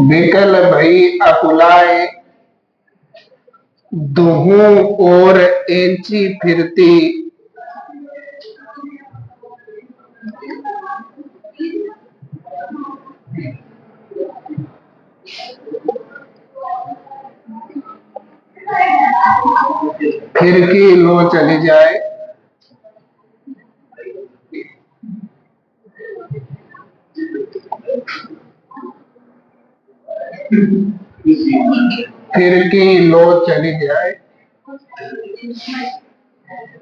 बिकल भई अकुलाए, दुहूं ओर एंची फिरती। फिरकी लो चली जाए। फिरकी लो चली जाए,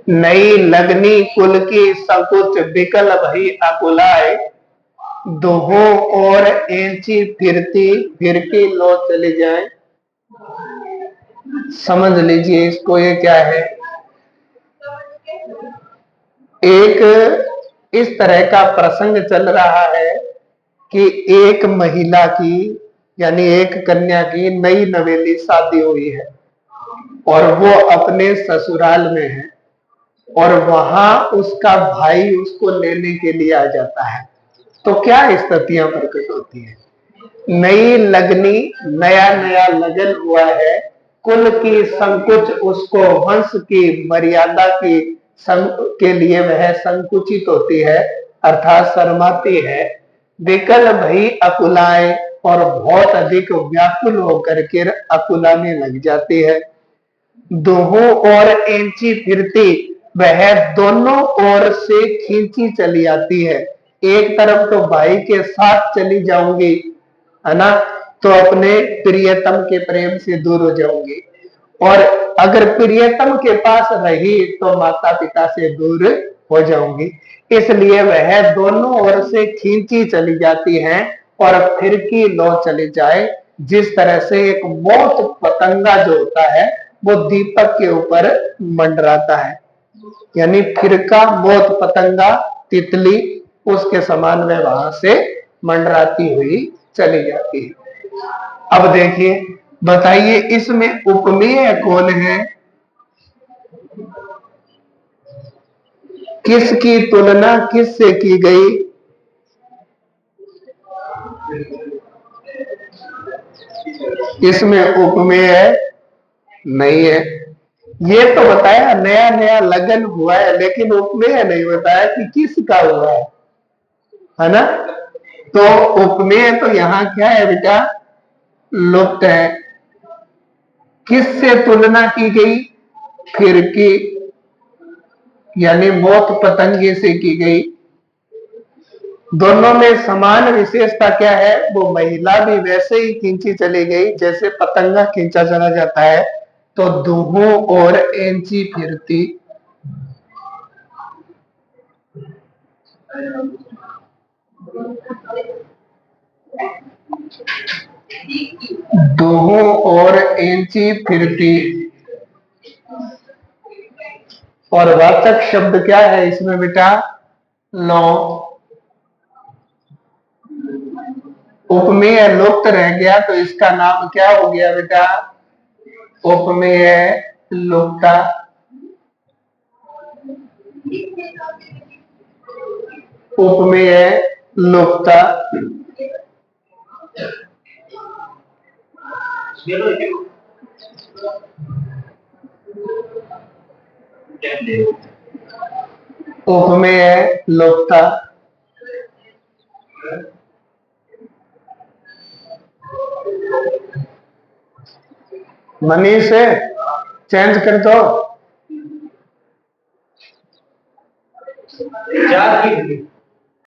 नई लगनी कुल की संकुच बिकल भई अकुलाए, दोहों ओर एंची फिरती। फिरकी लो चली जाए। समझ लीजिए इसको, ये क्या है। एक इस तरह का प्रसंग चल रहा है कि एक महिला की यानी एक कन्या की नई नवेली शादी हुई है और वो अपने ससुराल में है और वहां उसका भाई उसको लेने के लिए आ जाता है। तो क्या स्थितियां प्रकट होती है। नई लगनी, नया नया लगन हुआ है, कुल की संकुच, उसको वंश की मर्यादा की के लिए वह संकुचित होती है अर्थात शर्माती है। विकल भई अकुलाए, और बहुत अधिक व्याकुल होकर के अकुलाने लग जाती है। दोहों ओर एंची फिरती, वह दोनों ओर से खींची चली आती है। एक तरफ तो भाई के साथ चली जाऊंगी, है ना, तो अपने प्रियतम के प्रेम से दूर हो जाऊंगी, और अगर प्रियतम के पास रही तो माता पिता से दूर हो जाऊंगी। इसलिए वह दोनों ओर से खींची चली जाती है और फिरकी लो चली जाए। जिस तरह से एक मौत पतंगा जो होता है वो दीपक के ऊपर मंडराता है, यानी फिरका, मौत पतंगा, तितली, उसके समान में वहां से मंडराती हुई चली जाती है। अब देखिए, बताइए इसमें उपमेय कौन है, किसकी तुलना किससे की गई। इसमें उपमेय नहीं है। ये तो बताया नया नया लगन हुआ है, लेकिन उपमेय नहीं बताया कि किसका हुआ है ना। तो उपमेय तो यहाँ क्या है बेटा, लुप्त है। किससे तुलना की गई, फिरकी यानी मौत पतंगे से की गई। दोनों में समान विशेषता क्या है, वो महिला भी वैसे ही खींची चली गई जैसे पतंगा खींचा चला जाता है। तो दोहों ओर एंची फिरती, दोहों ओर एंची फिरती। और वाचक शब्द क्या है इसमें बेटा, लो। उपमेय लुप्त रह गया तो इसका नाम क्या हो गया बेटा, उपमेय लुप्ता। उपमेय लुप्ता। उपमेय लुप्ता। मनीष चेंज कर दो।